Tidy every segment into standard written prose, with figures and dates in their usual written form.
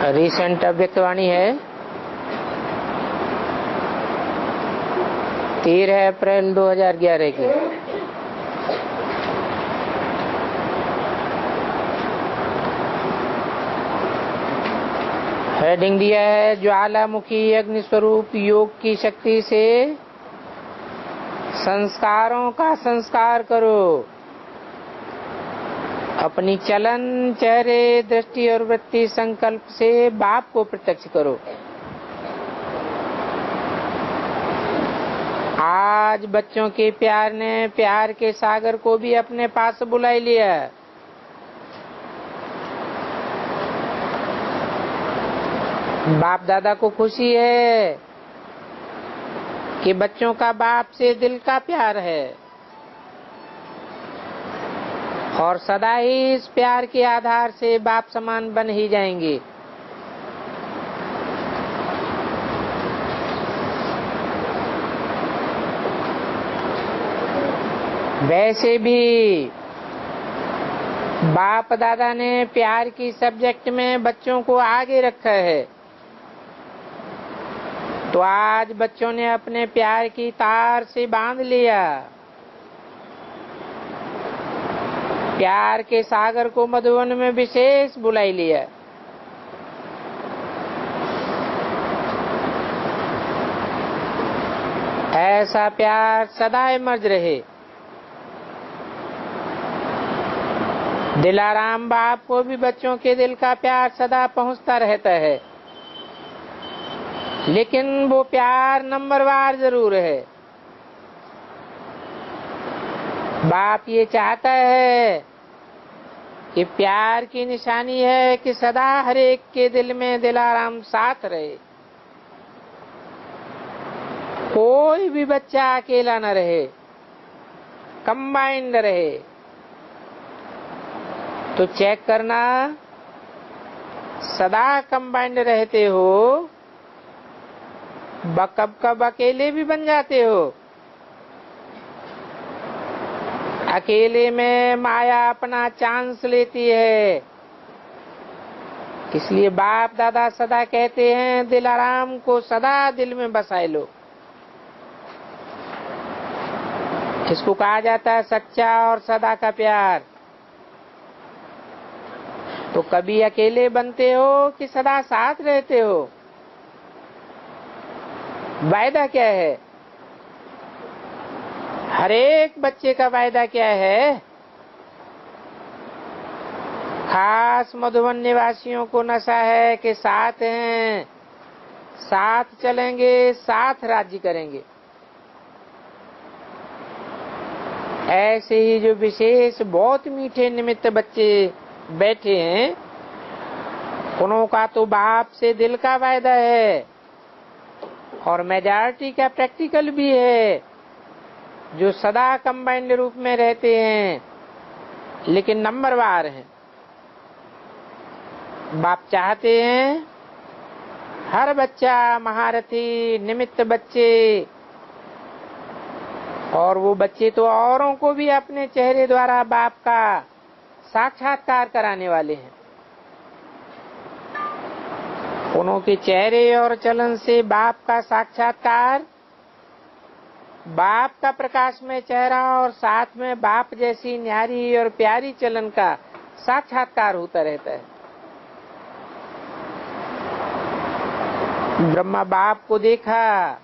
Recent अव्यक्तवाणी है 13 अप्रैल 2011 की। Heading दिया है ज्वालामुखी अग्नि स्वरूप योग की शक्ति से संस्कारों का संस्कार करो। अपनी चलन, चेहरे, दृष्टि और वृत्ति संकल्प से बाप को प्रत्यक्ष करो। आज बच्चों के प्यार ने प्यार के सागर को भी अपने पास बुला लिया। बाप दादा को खुशी है कि बच्चों का बाप से दिल का प्यार है और सदा ही इस प्यार के आधार से बाप समान बन ही जाएंगे। वैसे भी बाप दादा ने प्यार की सब्जेक्ट में बच्चों को आगे रखा है, तो आज बच्चों ने अपने प्यार की तार से बांध लिया। प्यार के सागर को मधुवन में विशेष बुलाई लिया। ऐसा प्यार सदा इमर्ज रहे। दिलाराम बाप को भी बच्चों के दिल का प्यार सदा पहुंचता रहता है, लेकिन वो प्यार नंबरवार जरूर है। बाप ये चाहता है कि प्यार की निशानी है कि सदा हर एक के दिल में दिलाराम साथ रहे। कोई भी बच्चा अकेला न रहे, कंबाइंड रहे। तो चेक करना, सदा कंबाइंड रहते हो, कब कब अकेले भी बन जाते हो। अकेले में माया अपना चांस लेती है। इसलिए बाप दादा सदा कहते हैं दिलाराम को सदा दिल में बसाए लो। इसको कहा जाता है सच्चा और सदा का प्यार। तो कभी अकेले बनते हो कि सदा साथ रहते हो? वायदा क्या है? हर एक बच्चे का वायदा क्या है? खास मधुबन निवासियों को नशा है कि साथ हैं, साथ चलेंगे, साथ राज्य करेंगे। ऐसे ही जो विशेष बहुत मीठे निमित्त बच्चे बैठे हैं, उनों का तो बाप से दिल का वायदा है और मेजॉरिटी का प्रैक्टिकल भी है, जो सदा कंबाइंड रूप में रहते हैं लेकिन नंबरवार हैं। बाप चाहते हैं हर बच्चा महारथी निमित्त बच्चे, और वो बच्चे तो औरों को भी अपने चेहरे द्वारा बाप का साक्षात्कार कराने वाले हैं। उनों के चेहरे और चलन से बाप का साक्षात्कार, बाप का प्रकाश में चेहरा और साथ में बाप जैसी न्यारी और प्यारी चलन का साक्षात्कार होता रहता है। ब्रह्मा बाप को देखा,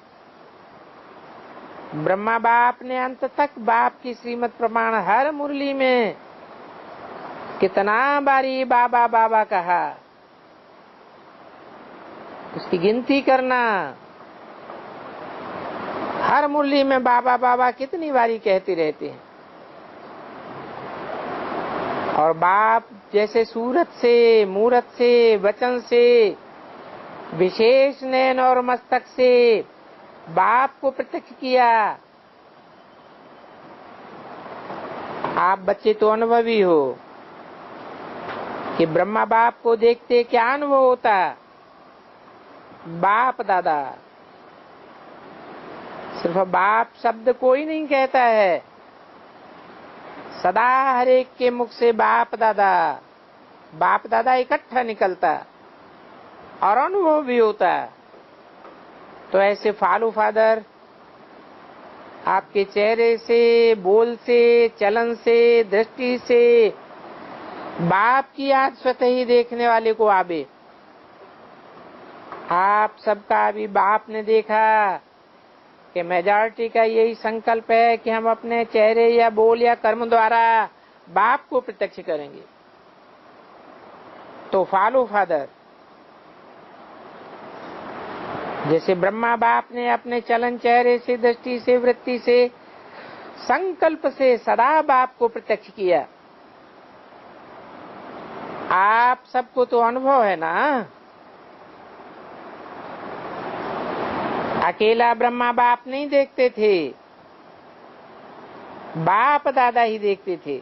ब्रह्मा बाप ने अंत तक बाप की श्रीमत प्रमाण हर मुरली में कितना बारी बाबा बाबा कहा, उसकी गिनती करना। हर मुरली में बाबा बाबा कितनी बारी कहते रहते हैं। और बाप जैसे सूरत से, मूरत से, वचन से, विशेष नयन और मस्तक से बाप को प्रत्यक्ष किया। आप बच्चे तो अनुभवी हो कि ब्रह्मा बाप को देखते क्या अनुभव होता। बाप दादा, सिर्फ बाप शब्द कोई नहीं कहता है, सदा हर एक के मुख से बाप दादा इकट्ठा निकलता। और अनुभव भी होता है। तो ऐसे फॉलो फादर आपके चेहरे से, बोल से, चलन से, दृष्टि से बाप की याद स्वतः ही देखने वाले को आवे। आप सबका भी बाप ने देखा कि मेजॉरिटी का यही संकल्प है कि हम अपने चेहरे या बोल या कर्म द्वारा बाप को प्रत्यक्ष करेंगे। तो फॉलो फादर, जैसे ब्रह्मा बाप ने अपने चलन, चेहरे से, दृष्टि से, वृत्ति से, संकल्प से सदा बाप को प्रत्यक्ष किया। आप सबको तो अनुभव है ना। अकेला ब्रह्मा बाप नहीं देखते थे, बाप दादा ही देखते थे।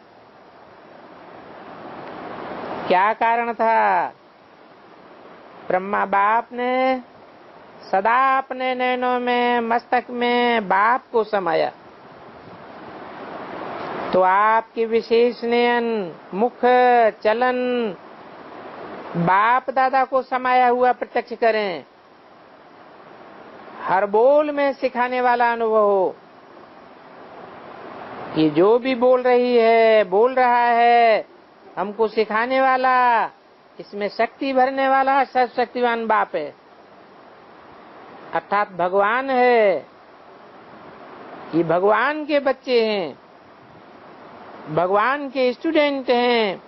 क्या कारण था? ब्रह्मा बाप ने सदा अपने नैनों में, मस्तक में बाप को समाया। तो आपके विशेष नयन, मुख, चलन बाप दादा को समाया हुआ प्रत्यक्ष करें। हर बोल में सिखाने वाला अनुभव हो कि जो भी बोल रही है, बोल रहा है, हमको सिखाने वाला, इसमें शक्ति भरने वाला सर्वशक्तिवान बाप है, अर्थात भगवान है। ये भगवान के बच्चे हैं, भगवान के स्टूडेंट हैं,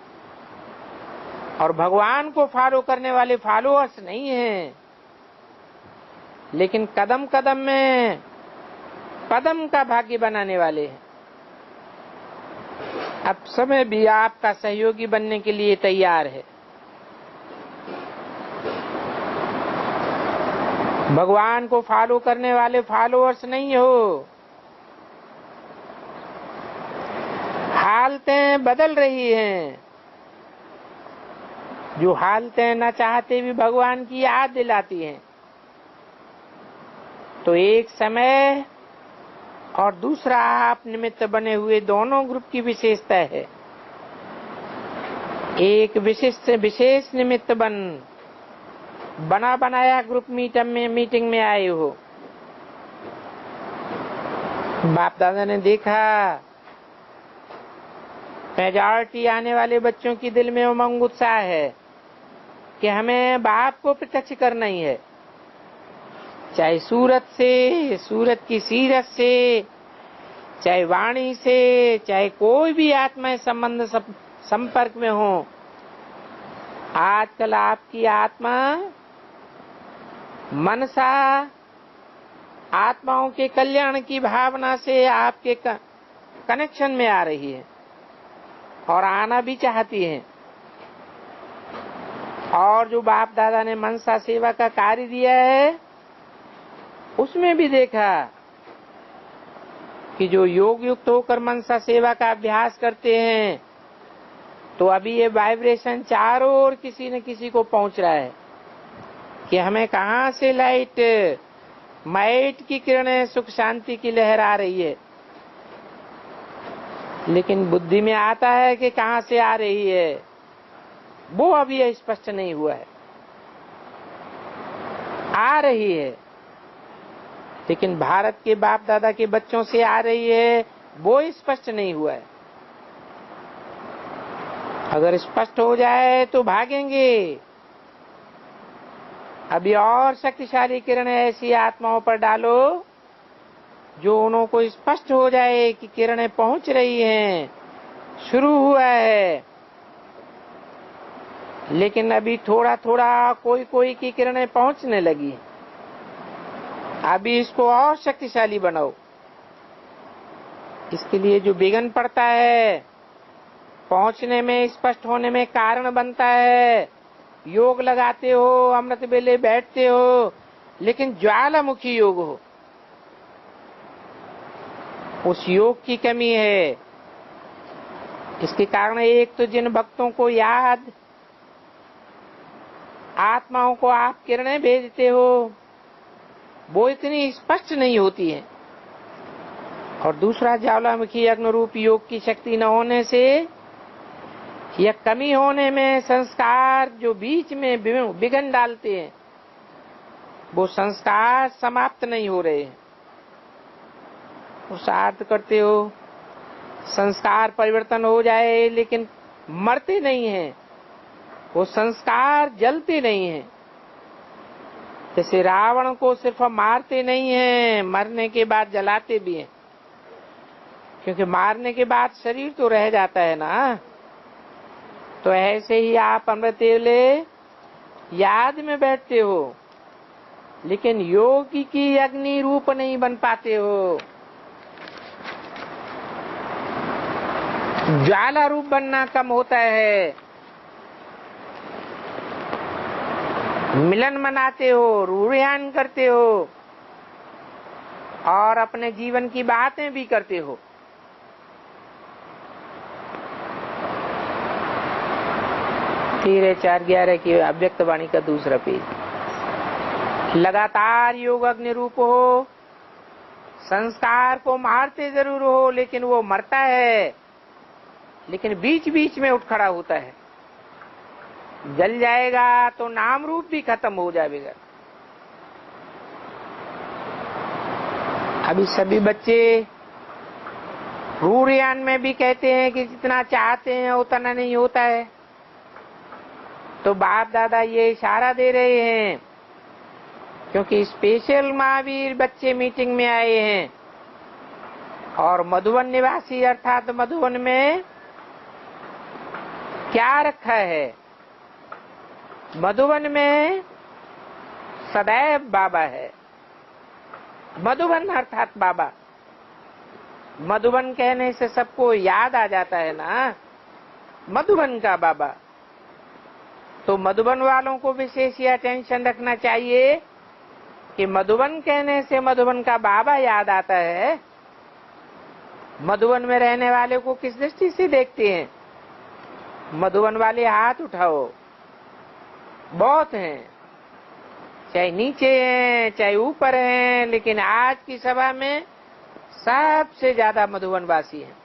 और भगवान को फॉलो करने वाले फॉलोअर्स नहीं हैं, लेकिन कदम कदम में पदम का भाग्य बनाने वाले हैं। अब समय भी आपका सहयोगी बनने के लिए तैयार है। भगवान को फॉलो करने वाले फॉलोअर्स नहीं हो। हालतें बदल रही हैं, जो हालतें न चाहते भी भगवान की याद दिलाती हैं। तो एक समय और दूसरा आप निमित्त बने हुए दोनों ग्रुप की विशेषता है। एक विशेष निमित्त बना बनाया ग्रुप मीटिंग में आए हो। बाप दादा ने देखा मेजॉरिटी आने वाले बच्चों की दिल में उमंग उत्साह है कि हमें बाप को प्रत्यक्ष करना ही है, चाहे सूरत से, सूरत की सीरत से, चाहे वाणी से, चाहे कोई भी आत्मा संबंध संपर्क में हो। आजकल आपकी आत्मा मनसा आत्माओं के कल्याण की भावना से आपके कनेक्शन में आ रही है और आना भी चाहती है। और जो बाप दादा ने मनसा सेवा का कार्य दिया है, उसमें भी देखा कि जो योग युक्त होकर मनसा सेवा का अभ्यास करते हैं, तो अभी ये वाइब्रेशन चारों ओर किसी न किसी को पहुंच रहा है कि हमें कहां से माइट की किरणें, सुख शांति की लहर आ रही है। लेकिन बुद्धि में आता है कि कहां से आ रही है, वो अभी स्पष्ट नहीं हुआ है। आ रही है, लेकिन भारत के बाप दादा के बच्चों से आ रही है, वो स्पष्ट नहीं हुआ है। अगर स्पष्ट हो जाए तो भागेंगे। अभी और शक्तिशाली किरणें ऐसी आत्माओं पर डालो जो उनको स्पष्ट हो जाए कि किरणें पहुंच रही हैं, शुरू हुआ है। लेकिन अभी थोड़ा थोड़ा कोई की किरणें पहुंचने लगी। अभी इसको और शक्तिशाली बनाओ। इसके लिए जो विघ्न पड़ता है, पहुंचने में, स्पष्ट होने में कारण बनता है। योग लगाते हो, अमृत बेले बैठते हो, लेकिन ज्वालामुखी योग हो, उस योग की कमी है। इसके कारण एक तो जिन भक्तों को याद, आत्माओं को आप किरणें भेजते हो, वो इतनी स्पष्ट नहीं होती है। और दूसरा, ज्वालामुखी अग्नि रूप योग की शक्ति न होने से या कमी होने में संस्कार जो बीच में विघ्न डालते हैं, वो संस्कार समाप्त नहीं हो रहे हैं। पुरुषार्थ करते हो, संस्कार परिवर्तन हो जाए, लेकिन मरते नहीं हैं, वो संस्कार जलते नहीं हैं। जैसे रावण को सिर्फ मारते नहीं हैं, मरने के बाद जलाते भी हैं, क्योंकि मारने के बाद शरीर तो रह जाता है ना। तो ऐसे ही आप अमृतेले याद में बैठते हो, लेकिन योगी की अग्नि रूप नहीं बन पाते हो। ज्वाला रूप बनना कम होता है। मिलन मनाते हो, रूढ़ियान करते हो और अपने जीवन की बातें भी करते हो। तेरे 4:11 की अव्यक्त वाणी का दूसरा पेज। लगातार योग अग्नि रूप हो, संस्कार को मारते जरूर हो, लेकिन वो मरता है, लेकिन बीच बीच में उठ खड़ा होता है। जल जाएगा तो नाम रूप भी खत्म हो जाएगा। अभी सभी बच्चे रूढ़ियान में भी कहते हैं कि जितना चाहते हैं उतना नहीं होता है। तो बाप दादा ये इशारा दे रहे हैं, क्योंकि स्पेशल महावीर बच्चे मीटिंग में आए हैं और मधुबन निवासी अर्थात मधुबन में क्या रखा है? मधुबन में सदैव बाबा है। मधुबन अर्थात बाबा। मधुबन कहने से सबको याद आ जाता है ना, मधुबन का बाबा। तो मधुबन वालों को विशेष यह अटेंशन रखना चाहिए कि मधुबन कहने से मधुबन का बाबा याद आता है। मधुबन में रहने वाले को किस दृष्टि से देखते हैं? मधुबन वाले हाथ उठाओ, बहुत हैं, चाहे नीचे हैं चाहे ऊपर हैं, लेकिन आज की सभा में सबसे ज्यादा मधुबन वासी हैं।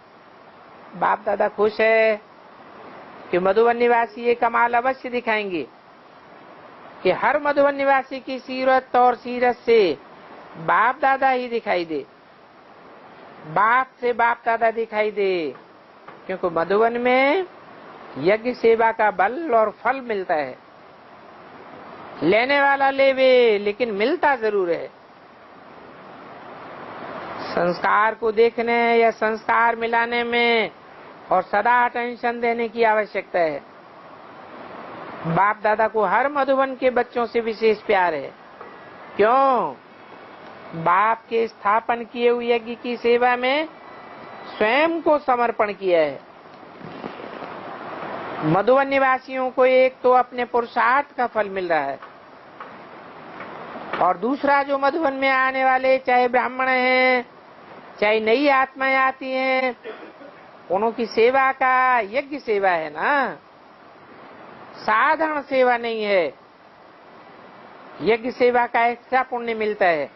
बाप दादा खुश है कि मधुबन निवासी ये कमाल अवश्य दिखाएंगे कि हर मधुबन निवासी की सीरत और सीरत से बाप दादा ही दिखाई दे, बाप से बाप दादा दिखाई दे। क्योंकि मधुबन में यज्ञ सेवा का बल और फल मिलता है। लेने वाला लेवे, लेकिन मिलता जरूर है। संस्कार को देखने या संस्कार मिलाने में और सदा अटेंशन देने की आवश्यकता है। बाप दादा को हर मधुबन के बच्चों से विशेष प्यार है। क्यों? बाप के स्थापन किए हुए यज्ञ की सेवा में स्वयं को समर्पण किया है। मधुबन निवासियों को एक तो अपने पुरुषार्थ का फल मिल रहा है, और दूसरा जो मधुबन में आने वाले चाहे ब्राह्मण हैं चाहे नई आत्माएं आती हैं, उनों की सेवा का यज्ञ सेवा है ना, साधारण सेवा नहीं है। यज्ञ सेवा का एक्स्ट्रा पुण्य मिलता है।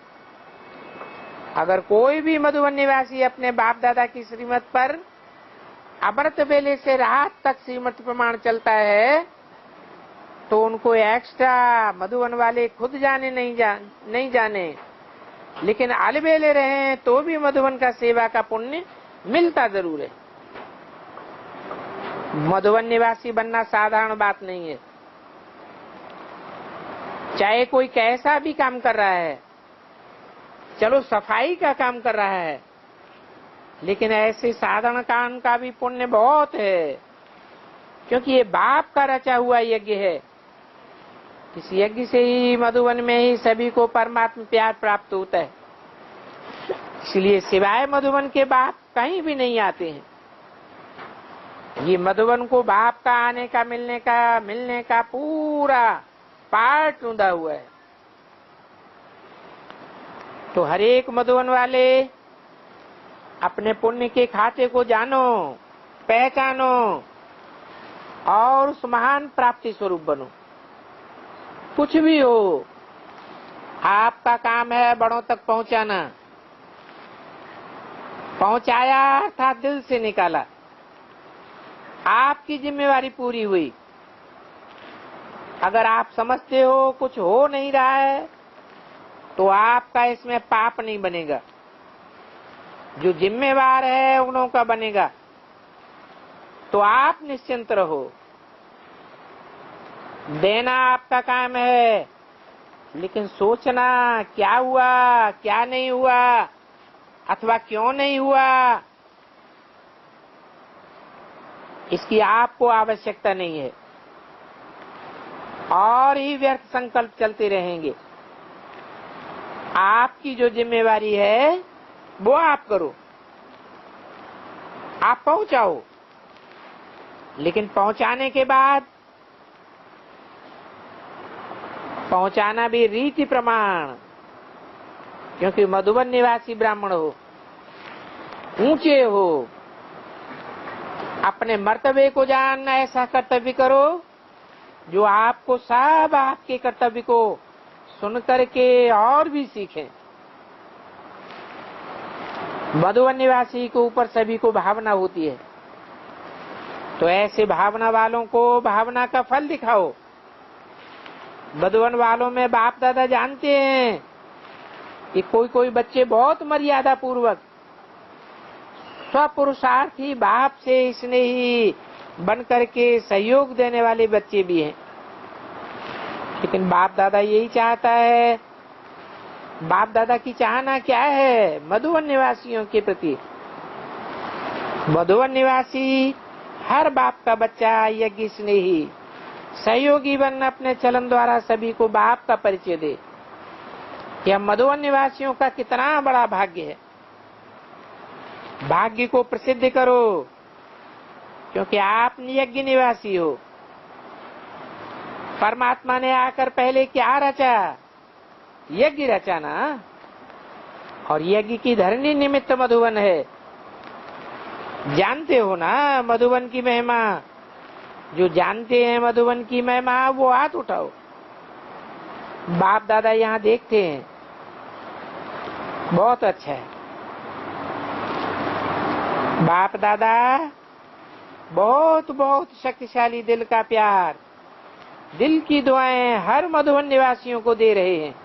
अगर कोई भी मधुबन निवासी अपने बाप दादा की श्रीमत पर अमृत बेले से रात तक श्रीमत प्रमाण चलता है, तो उनको एक्स्ट्रा मधुबन वाले खुद जाने नहीं जाने, लेकिन अलबेले रहे तो भी मधुबन का सेवा का पुण्य मिलता जरूर है। मधुबन निवासी बनना साधारण बात नहीं है। चाहे कोई कैसा भी काम कर रहा है, चलो सफाई का काम कर रहा है, लेकिन ऐसे साधारण काम का भी पुण्य बहुत है, क्योंकि ये बाप का रचा हुआ यज्ञ है। इस यज्ञ से ही मधुबन में ही सभी को परमात्मा प्यार प्राप्त होता है। इसलिए सिवाय मधुबन के बाप कहीं भी नहीं आते हैं। ये मधुबन को बाप का आने का मिलने का पूरा पार्ट ढूंढा हुआ है। तो हर एक मधुबन वाले अपने पुण्य के खाते को जानो, पहचानो और उस महान प्राप्ति स्वरूप बनो। कुछ भी हो, आपका काम है बड़ों तक पहुंचाना। पहुंचाया अर्थात दिल से निकाला, आपकी जिम्मेवारी पूरी हुई। अगर आप समझते हो कुछ हो नहीं रहा है, तो आपका इसमें पाप नहीं बनेगा। जो जिम्मेवार है उन्हों का बनेगा। तो आप निश्चिंत रहो। देना आपका काम है, लेकिन सोचना क्या हुआ, क्या नहीं हुआ, अथवा क्यों नहीं हुआ, इसकी आपको आवश्यकता नहीं है। और ही व्यर्थ संकल्प चलते रहेंगे। आपकी जो जिम्मेवारी है वो आप करो, आप पहुंचाओ। लेकिन पहुंचाने के बाद पहुंचाना भी रीति प्रमाण, क्योंकि मधुबन निवासी ब्राह्मण हो, ऊंचे हो, अपने मर्तबे को जानना, ऐसा कर्तव्य करो जो आपको सब आपके कर्तव्य को सुन करके और भी सीखें। मधुबन निवासी के ऊपर सभी को भावना होती है, तो ऐसे भावना वालों को भावना का फल दिखाओ। मधुबन वालों में बाप दादा जानते हैं कि कोई कोई बच्चे बहुत मर्यादा पूर्वक स्वपुरुषार्थी बाप से स्नेही बन करके सहयोग देने वाले बच्चे भी हैं। लेकिन बाप दादा यही चाहता है। बाप दादा की चाहना क्या है मधुबन निवासियों के प्रति? मधुबन निवासी हर बाप का बच्चा यज्ञ स्नेही सहयोगी बन अपने चलन द्वारा सभी को बाप का परिचय दे। यह मधुबन निवासियों का कितना बड़ा भाग्य है। भाग्य को प्रसिद्ध करो, क्योंकि आप यज्ञ निवासी हो। परमात्मा ने आकर पहले क्या रचा? यज्ञ रचा ना। और यज्ञ की धरनी निमित्त मधुबन है। जानते हो ना मधुबन की महिमा? जो जानते हैं मधुबन की महिमा वो हाथ उठाओ। बाप दादा यहाँ देखते हैं, बहुत अच्छा है। बाप दादा बहुत बहुत शक्तिशाली दिल का प्यार, दिल की दुआएं हर मधुबन निवासियों को दे रहे हैं।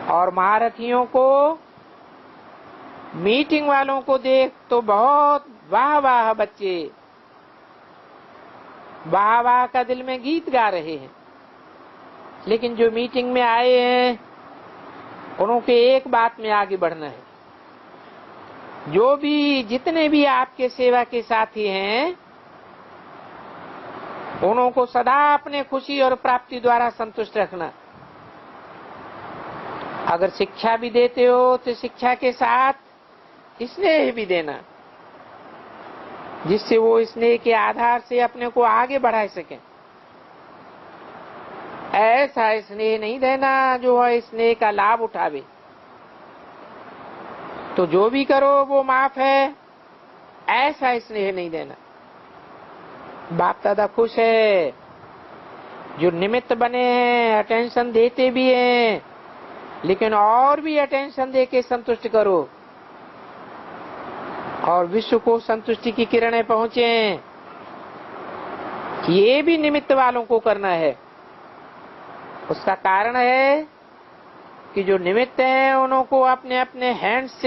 और महारथियों को, मीटिंग वालों को देख तो बहुत वाह वाह, बच्चे वाह वाह का दिल में गीत गा रहे हैं। लेकिन जो मीटिंग में आए हैं उनके एक बात में आगे बढ़ना है। जो भी जितने भी आपके सेवा के साथी हैं उनको सदा अपने खुशी और प्राप्ति द्वारा संतुष्ट रखना। अगर शिक्षा भी देते हो तो शिक्षा के साथ स्नेह भी देना, जिससे वो स्नेह के आधार से अपने को आगे बढ़ा सकें। ऐसा स्नेह नहीं देना जो है स्नेह का लाभ उठावे। तो जो भी करो वो माफ है, ऐसा स्नेह नहीं देना। बाप दादा खुश है, जो निमित्त बने हैं अटेंशन देते भी हैं, लेकिन और भी अटेंशन देके संतुष्ट करो और विश्व को संतुष्टि की किरणें पहुंचे। ये भी निमित्त वालों को करना है। उसका कारण है कि जो निमित्त हैं उनको अपने अपने हैंड्स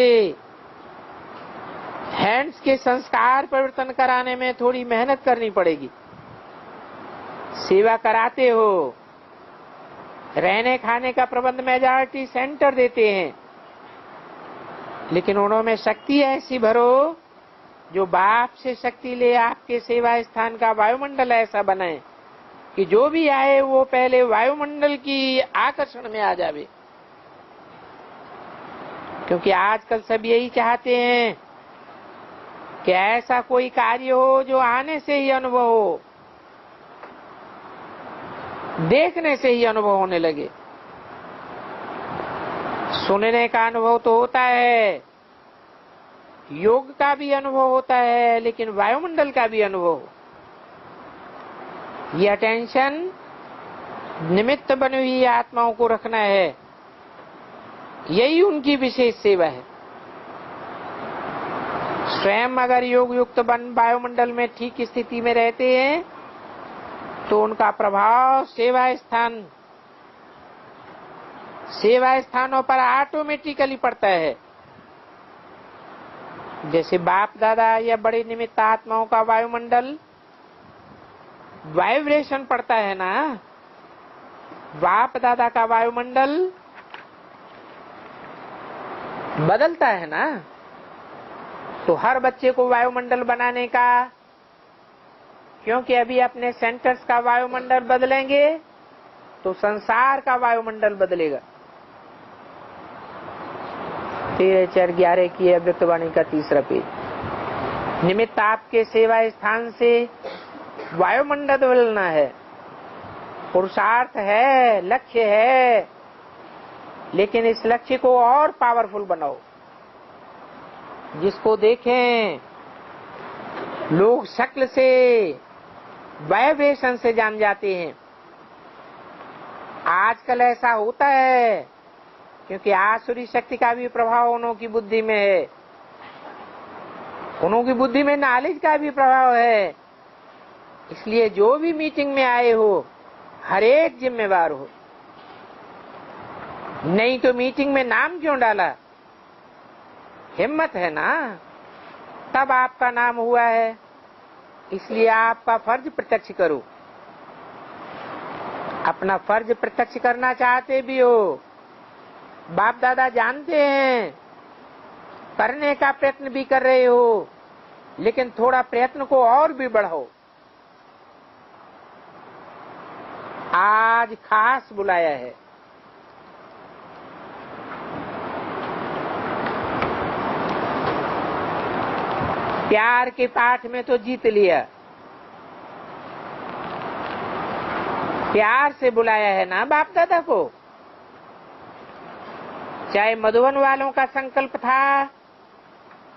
के संस्कार परिवर्तन कराने में थोड़ी मेहनत करनी पड़ेगी। सेवा कराते हो, रहने खाने का प्रबंध मेजॉरिटी सेंटर देते हैं, लेकिन उन्होंने शक्ति ऐसी भरो जो बाप से शक्ति ले आपके सेवा स्थान का वायुमंडल ऐसा बनाए कि जो भी आए वो पहले वायुमंडल की आकर्षण में आ जावे। क्योंकि आजकल सब यही चाहते हैं कि ऐसा कोई कार्य हो जो आने से ही अनुभव हो, देखने से ही अनुभव होने लगे। सुनने का अनुभव तो होता है, योग का भी अनुभव होता है, लेकिन वायुमंडल का भी अनुभव। ये अटेंशन निमित्त बनी हुई आत्माओं को रखना है, यही उनकी विशेष सेवा है। स्वयं अगर योग युक्त बन वायुमंडल में ठीक स्थिति में रहते हैं तो उनका प्रभाव सेवा स्थान सेवा स्थानों पर ऑटोमेटिकली पड़ता है। जैसे बाप दादा या बड़े निमित्त आत्माओं का वायुमंडल वाइब्रेशन पड़ता है ना, बाप दादा का वायुमंडल बदलता है ना। तो हर बच्चे को वायुमंडल बनाने का, क्योंकि अभी अपने सेंटर्स का वायुमंडल बदलेंगे तो संसार का वायुमंडल बदलेगा। 13-4-11 की अव्यक्तवाणी का 3रा पेज। निमित्त आपके सेवा स्थान से वायुमंडल बदलना है, पुरुषार्थ है, लक्ष्य है, लेकिन इस लक्ष्य को और पावरफुल बनाओ। जिसको देखें लोग शक्ल से, वाइब्रेशन से जान जाते हैं। आजकल ऐसा होता है क्योंकि आसुरी शक्ति का भी प्रभाव उन्हों की बुद्धि में है, उन्हों की बुद्धि में नॉलेज का भी प्रभाव है। इसलिए जो भी मीटिंग में आए हो, हर एक जिम्मेवार हो। नहीं तो मीटिंग में नाम क्यों डाला? हिम्मत है ना, तब आपका नाम हुआ है। इसलिए आपका फर्ज प्रत्यक्ष करो। अपना फर्ज प्रत्यक्ष करना चाहते भी हो, बाप दादा जानते हैं, करने का प्रयत्न भी कर रहे हो, लेकिन थोड़ा प्रयत्न को और भी बढ़ाओ। आज खास बुलाया है। प्यार के पाठ में तो जीत लिया, प्यार से बुलाया है ना बाप दादा को। चाहे मधुबन वालों का संकल्प था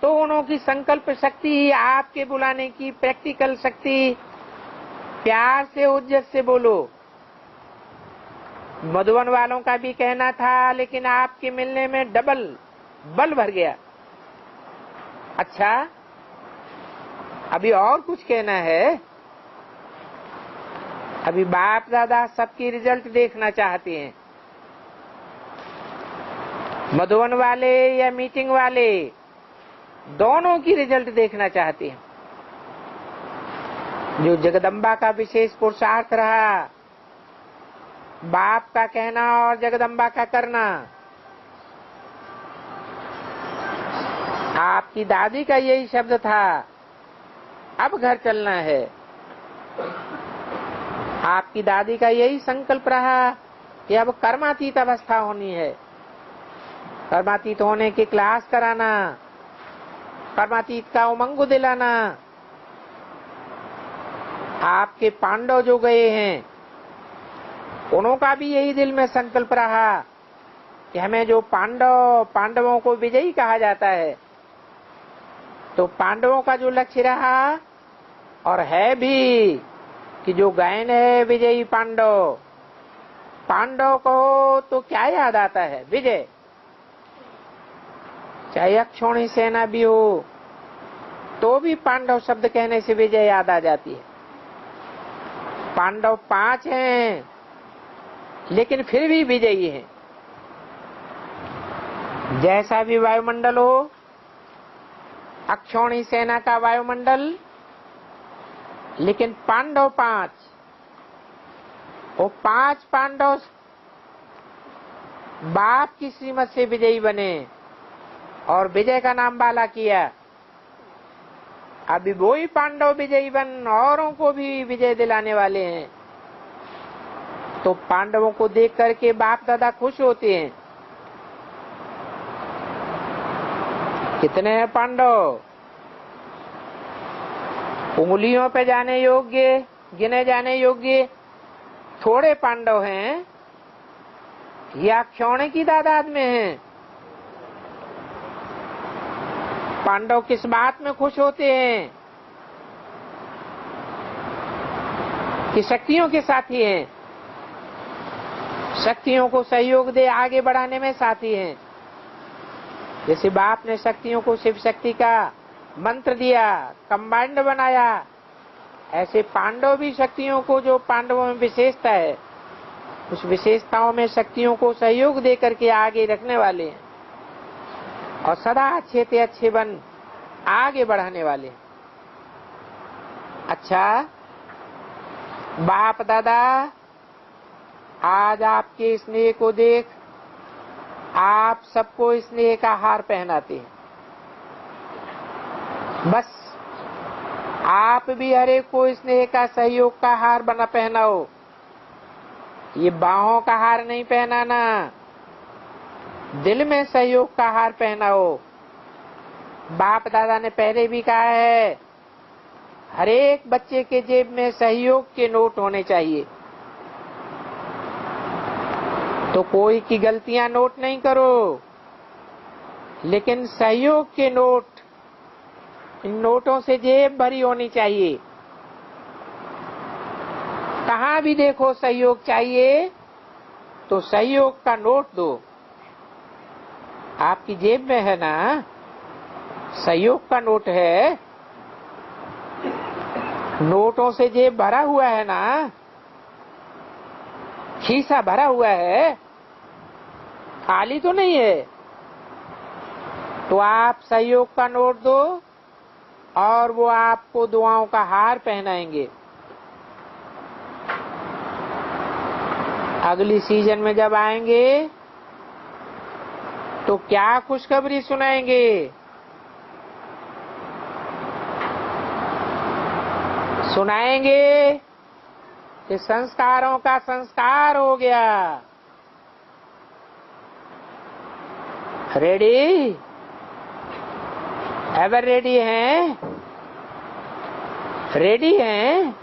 तो उनकी संकल्प शक्ति ही आपके बुलाने की प्रैक्टिकल शक्ति। प्यार से, उज्जत से बोलो। मधुबन वालों का भी कहना था, लेकिन आपके मिलने में डबल बल भर गया। अच्छा, अभी और कुछ कहना है? अभी बाप दादा सबकी रिजल्ट देखना चाहते हैं। मधुबन वाले या मीटिंग वाले, दोनों की रिजल्ट देखना चाहते हैं। जो जगदम्बा का विशेष पुरुषार्थ रहा, बाप का कहना और जगदम्बा का करना। आपकी दादी का यही शब्द था, अब घर चलना है। आपकी दादी का यही संकल्प रहा कि अब कर्मातीत अवस्था होनी है। कर्मातीत होने की क्लास कराना, कर्मातीत का उमंग दिलाना। आपके पांडव जो गए हैं, उनका भी यही दिल में संकल्प रहा कि हमें जो पांडवों को विजयी कहा जाता है, तो पांडवों का जो लक्ष्य रहा और है भी कि जो गायन है विजयी पांडव। पांडव को तो क्या याद आता है? विजय। चाहे अक्षौणी सेना भी हो तो भी पांडव शब्द कहने से विजय याद आ जाती है। पांडव 5 हैं, लेकिन फिर भी विजयी हैं। जैसा भी वायुमंडल हो, अक्षौणी सेना का वायुमंडल, लेकिन पांडव 5, वो 5 पांडव बाप की श्रीमत से विजयी बने और विजय का नाम बाला किया। अभी वही पांडव विजयी बन औरों को भी विजय दिलाने वाले हैं। तो पांडवों को देख करके बाप दादा खुश होते हैं। कितने हैं पांडव? उंगलियों पे जाने योग्य, गिने जाने योग्य थोड़े पांडव हैं या क्षौणे की तादाद में हैं। पांडव किस बात में खुश होते हैं कि शक्तियों के साथी हैं, शक्तियों को सहयोग दे आगे बढ़ाने में साथी हैं। जैसे बाप ने शक्तियों को शिव शक्ति का मंत्र दिया, कंबाइंड बनाया, ऐसे पांडव भी शक्तियों को, जो पांडवों में विशेषता है, उस विशेषताओं में शक्तियों को सहयोग दे करके आगे रखने वाले हैं और सदा अच्छे से अच्छे बन आगे बढ़ाने वाले हैं। अच्छा बाप दादा, आज आपके स्नेह को देख आप सबको स्नेह का हार पहनाते हैं। बस आप भी हर एक को स्नेह का सहयोग का हार बना पहनाओ। ये बाहों का हार नहीं पहनाना, दिल में सहयोग का हार पहनाओ। बाप दादा ने पहले भी कहा है, हर एक बच्चे के जेब में सहयोग के नोट होने चाहिए। तो कोई की गलतियां नोट नहीं करो, लेकिन सहयोग के नोट, इन नोटों से जेब भरी होनी चाहिए। कहां भी देखो सहयोग चाहिए तो सहयोग का नोट दो। आपकी जेब में है ना सहयोग का नोट है, नोटों से जेब भरा हुआ है ना, खीसा भरा हुआ है, खाली तो नहीं है। तो आप सहयोग का नोट दो और वो आपको दुआओं का हार पहनाएंगे। अगली सीजन में जब आएंगे तो क्या खुशखबरी सुनाएंगे? सुनाएंगे कि संस्कारों का संस्कार हो गया। रेडी? एवर रेडी हैं? रेडी हैं?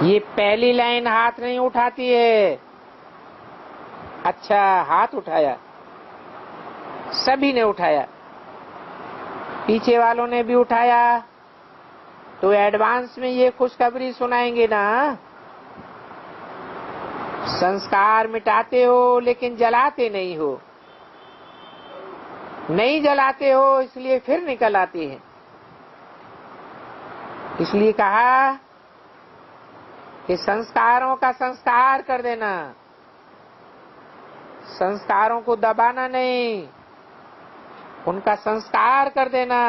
ये पहली लाइन हाथ नहीं उठाती है। अच्छा, हाथ उठाया, सभी ने उठाया, पीछे वालों ने भी उठाया। तो एडवांस में ये खुशखबरी सुनाएंगे ना, संस्कार मिटाते हो लेकिन जलाते नहीं हो। नहीं जलाते हो इसलिए फिर निकल आते हैं। इसलिए कहा कि संस्कारों का संस्कार कर देना, संस्कारों को दबाना नहीं, उनका संस्कार कर देना,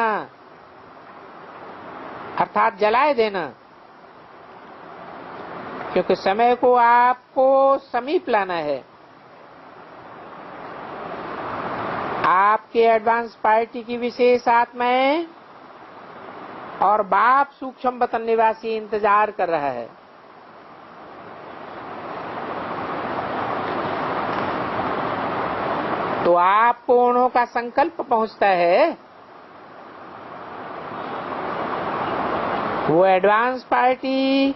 अर्थात जलाए देना। क्योंकि समय को आपको समीप लाना है। आपके एडवांस पार्टी की विशेष आत्माएं और बाप सूक्ष्म वतन निवासी इंतजार कर रहा है। तो आपको उन्हों का संकल्प पहुंचता है। वो एडवांस पार्टी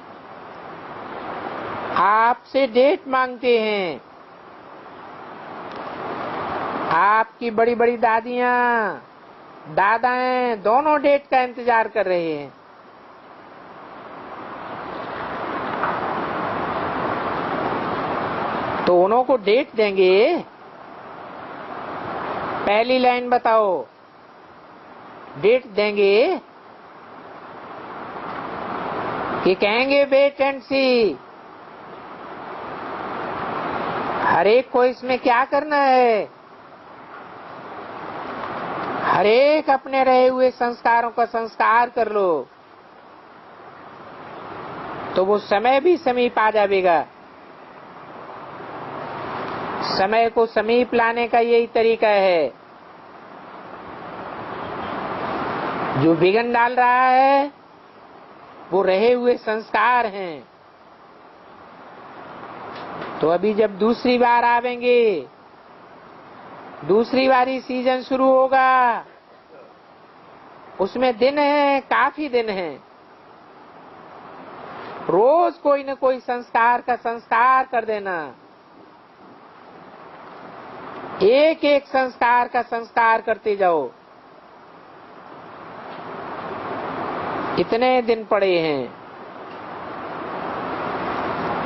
आपसे डेट मांगते हैं। आपकी बड़ी बड़ी दादियां, दादाएं दोनों डेट का इंतजार कर रहे हैं। तो उन्हों को डेट देंगे। पहली लाइन बताओ, डेट देंगे कि कहेंगे वेट एंड सी। हर एक को इसमें क्या करना है, हर एक अपने रहे हुए संस्कारों का संस्कार कर लो, तो वो समय भी समीप आ जाएगा। समय को समीप लाने का यही तरीका है। जो विघ्न डाल रहा है वो रहे हुए संस्कार हैं। तो अभी जब दूसरी बार आवेंगे, दूसरी बारी सीजन शुरू होगा, उसमें दिन है, काफी दिन है। रोज कोई न कोई संस्कार का संस्कार कर देना। एक एक संस्कार का संस्कार करते जाओ। इतने दिन पड़े हैं।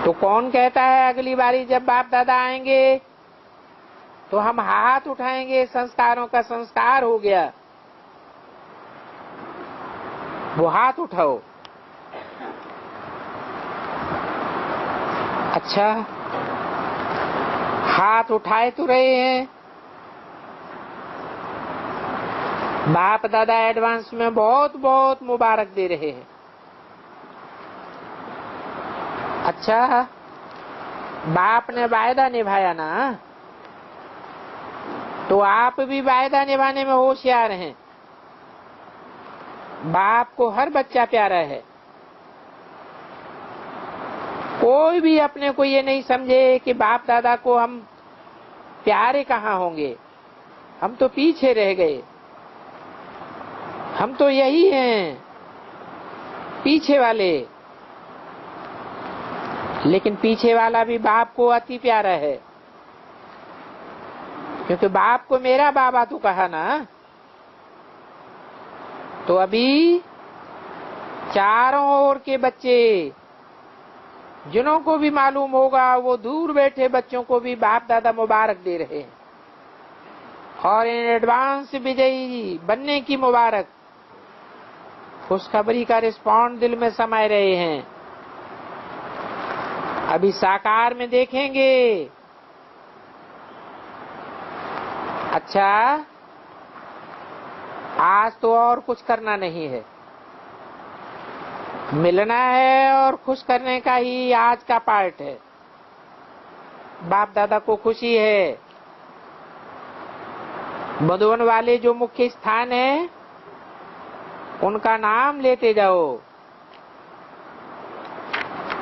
तो कौन कहता है अगली बारी जब बाप दादा आएंगे तो हम हाथ उठाएंगे, संस्कारों का संस्कार हो गया? वो हाथ उठाओ। अच्छा, हाथ उठाए तो रहे हैं। बाप दादा एडवांस में बहुत बहुत मुबारक दे रहे हैं। अच्छा, बाप ने वायदा निभाया ना, तो आप भी वायदा निभाने में होशियार हैं। बाप को हर बच्चा प्यारा है। कोई भी अपने को ये नहीं समझे कि बाप दादा को हम प्यारे कहाँ होंगे, हम तो पीछे रह गए, हम तो यही हैं पीछे वाले। लेकिन पीछे वाला भी बाप को अति प्यारा है, क्योंकि बाप को मेरा बाबा तो कहा ना। तो अभी चारों ओर के बच्चे जिन्हों को भी मालूम होगा, वो दूर बैठे बच्चों को भी बाप दादा मुबारक दे रहे हैं, और इन एडवांस विजयी बनने की मुबारक खुशखबरी का रिस्पॉन्ड दिल में समाये रहे हैं। अभी साकार में देखेंगे। अच्छा, आज तो और कुछ करना नहीं है, मिलना है और खुश करने का ही आज का पार्ट है। बाप दादा को खुशी है। मधुबन वाले जो मुख्य स्थान है, उनका नाम लेते जाओ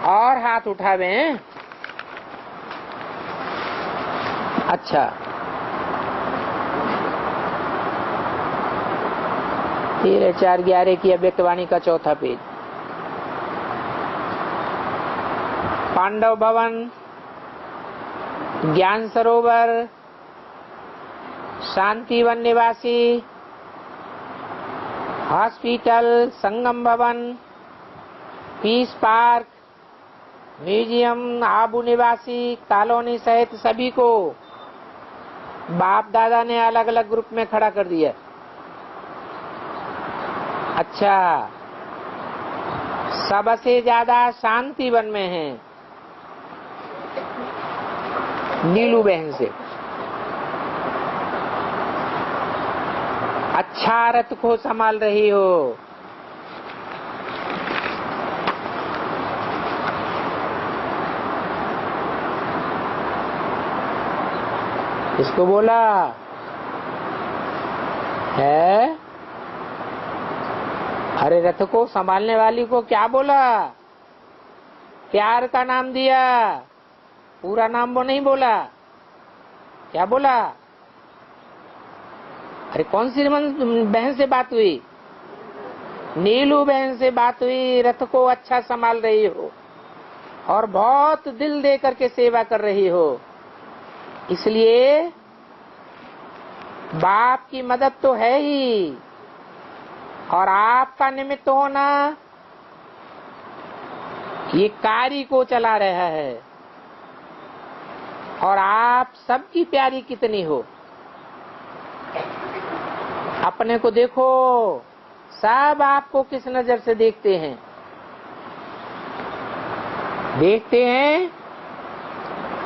और हाथ उठावे। अच्छा, 13/4/11 की अव्यक्तवाणी का चौथा पेज। पांडव भवन, ज्ञान सरोवर, शांतिवन निवासी, हॉस्पिटल, संगम भवन, पीस पार्क, म्यूजियम, आबू निवासी कॉलोनी सहित सभी को बाप दादा ने अलग अलग ग्रुप में खड़ा कर दिया। अच्छा, सबसे ज्यादा शांतिवन में है नीलू बहन से। अच्छा रथ को संभाल रही हो। इसको बोला है, अरे रथ को संभालने वाली को क्या बोला? प्यार का नाम दिया, पूरा नाम वो नहीं बोला। क्या बोला? अरे कौन सी बहन से बात हुई? नीलू बहन से बात हुई। रथ को अच्छा संभाल रही हो और बहुत दिल दे करके सेवा कर रही हो, इसलिए बाप की मदद तो है ही, और आपका निमित्त होना ये कार्य को चला रहा है। और आप सबकी प्यारी कितनी हो, अपने को देखो, सब आपको किस नजर से देखते हैं? देखते हैं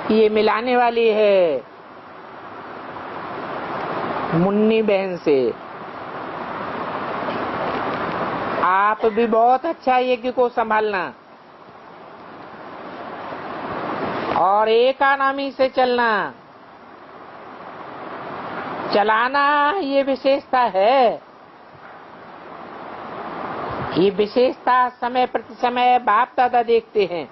कि ये मिलाने वाली है मुन्नी बहन से। आप भी बहुत अच्छा यज्ञ को संभालना और एकानामी से चलना, चलाना, ये विशेषता है। ये विशेषता समय प्रति समय बाप दादा देखते हैं।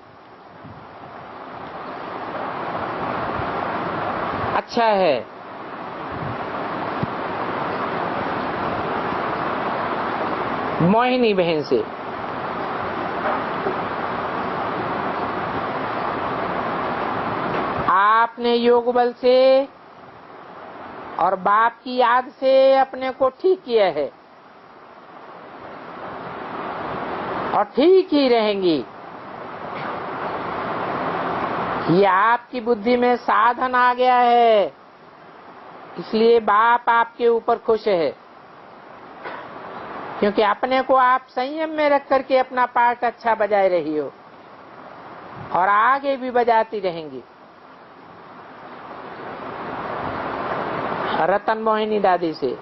अच्छा है। मोहिनी बहन से आपने योग बल से और बाप की याद से अपने को ठीक किया है और ठीक ही रहेंगी। ये आपकी बुद्धि में साधन आ गया है, इसलिए बाप आपके ऊपर खुश है, क्योंकि अपने को आप संयम में रख करके अपना पार्ट अच्छा बजाए रही हो और आगे भी बजाती रहेंगी। रतन मोहिनी दादी से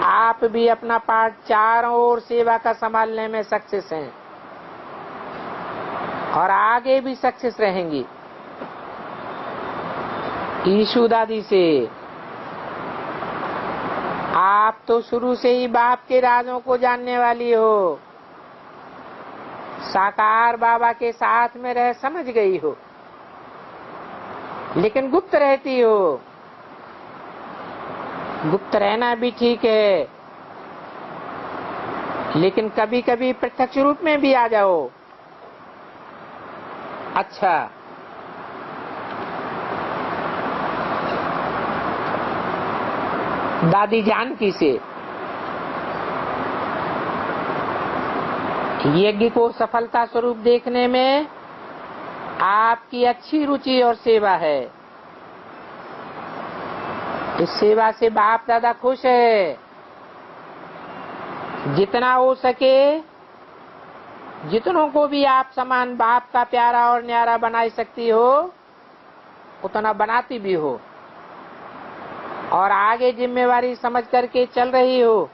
आप भी अपना पार्ट चारों ओर सेवा का संभालने में सक्सेस हैं और आगे भी सक्सेस रहेंगी। ईशु दादी से आप तो शुरू से ही बाप के राजों को जानने वाली हो, साकार बाबा के साथ में रह समझ गई हो, लेकिन गुप्त रहती हो। गुप्त रहना भी ठीक है, लेकिन कभी कभी प्रत्यक्ष रूप में भी आ जाओ। अच्छा, दादी जानकी से यज्ञ को सफलता स्वरूप देखने में आपकी अच्छी रुचि और सेवा है। इस सेवा से बाप दादा खुश है। जितना हो सके जितनों को भी आप समान बाप का प्यारा और न्यारा बना सकती हो उतना बनाती भी हो और आगे जिम्मेवारी समझ करके चल रही हो,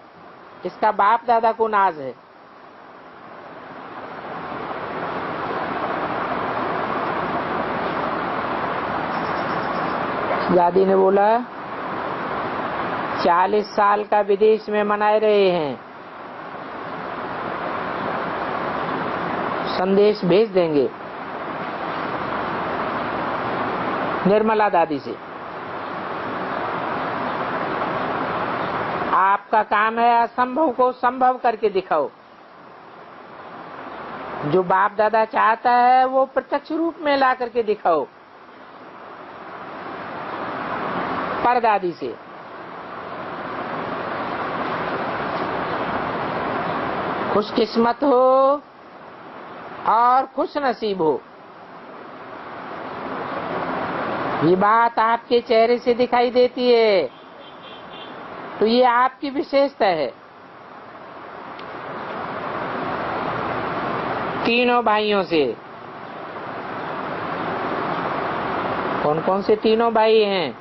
इसका बाप दादा को नाज है। दादी ने बोला 40 साल का विदेश में मनाए रहे हैं, संदेश भेज देंगे। निर्मला दादी से आपका काम है असंभव को संभव करके दिखाओ। जो बाप दादा चाहता है वो प्रत्यक्ष रूप में ला करके दिखाओ। परदादी से खुशकिस्मत हो और खुश नसीब हो। ये बात आपके चेहरे से दिखाई देती है, तो ये आपकी विशेषता है। तीनों भाइयों से कौन कौन से तीनों भाई हैं?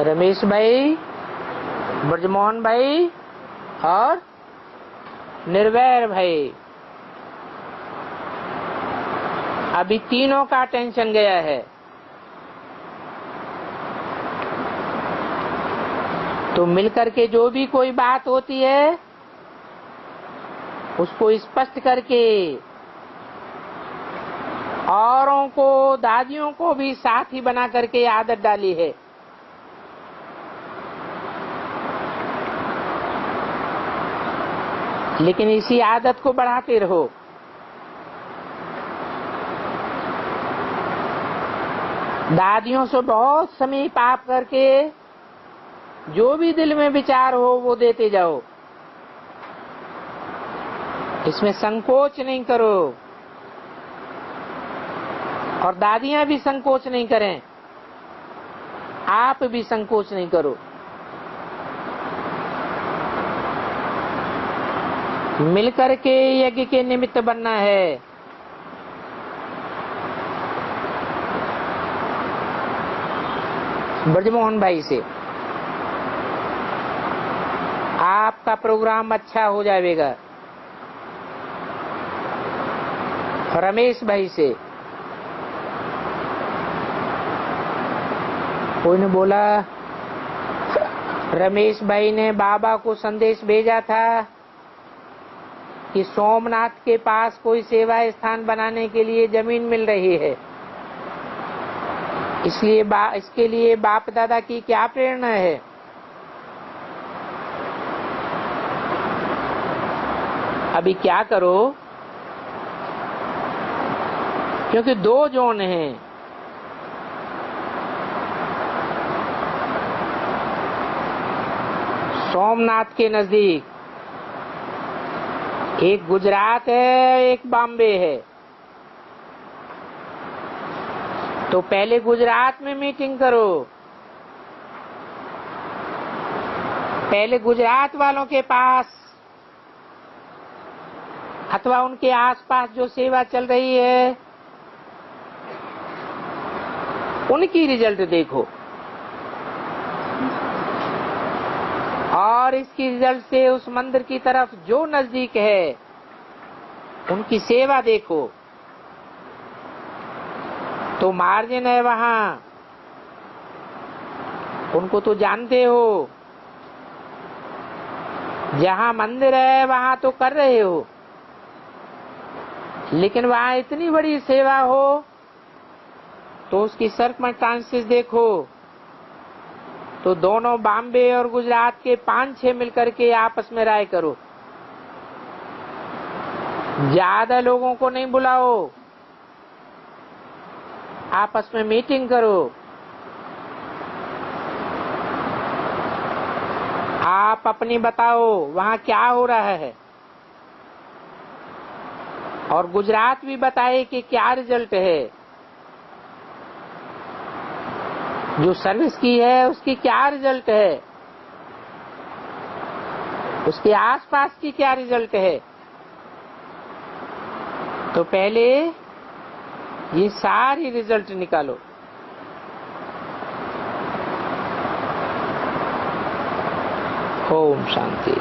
रमेश भाई, ब्रजमोहन भाई और निर्वैर भाई। अभी तीनों का टेंशन गया है, तो मिलकर के जो भी कोई बात होती है उसको स्पष्ट करके औरों को, दादियों को भी साथ ही बना करके आदत डाली है। लेकिन इसी आदत को बढ़ाते रहो। दादियों से बहुत समीप आप करके जो भी दिल में विचार हो वो देते जाओ। इसमें संकोच नहीं करो और दादियां भी संकोच नहीं करें, आप भी संकोच नहीं करो। मिलकर के यज्ञ के निमित्त बनना है। ब्रजमोहन भाई से आपका प्रोग्राम अच्छा हो जाएगा। रमेश भाई से कोई ने बोला रमेश भाई ने बाबा को संदेश भेजा था कि सोमनाथ के पास कोई सेवा स्थान बनाने के लिए जमीन मिल रही है, इसलिए इसके लिए बाप दादा की क्या प्रेरणा है? अभी क्या करो, क्योंकि 2 जोन हैं। सोमनाथ के नजदीक एक गुजरात है, एक बॉम्बे है। तो पहले गुजरात में मीटिंग करो, पहले गुजरात वालों के पास अथवा उनके आसपास जो सेवा चल रही है उनकी रिजल्ट देखो, और इसकी रिजल्ट से उस मंदिर की तरफ जो नजदीक है उनकी सेवा देखो, तो मार्जिन है वहां, उनको तो जानते हो। जहां मंदिर है वहां तो कर रहे हो, लेकिन वहां इतनी बड़ी सेवा हो तो उसकी सर्कमस्टांसेस देखो, तो दोनों बॉम्बे और गुजरात के 5-6 मिलकर के आपस में राय करो। ज्यादा लोगों को नहीं बुलाओ, आपस में मीटिंग करो, आप अपनी बताओ वहां क्या हो रहा है, और गुजरात भी बताए कि क्या रिजल्ट है, जो सर्विस की है उसकी क्या रिजल्ट है, उसके आसपास की क्या रिजल्ट है। तो पहले ये सारी रिजल्ट निकालो। ओम शांति।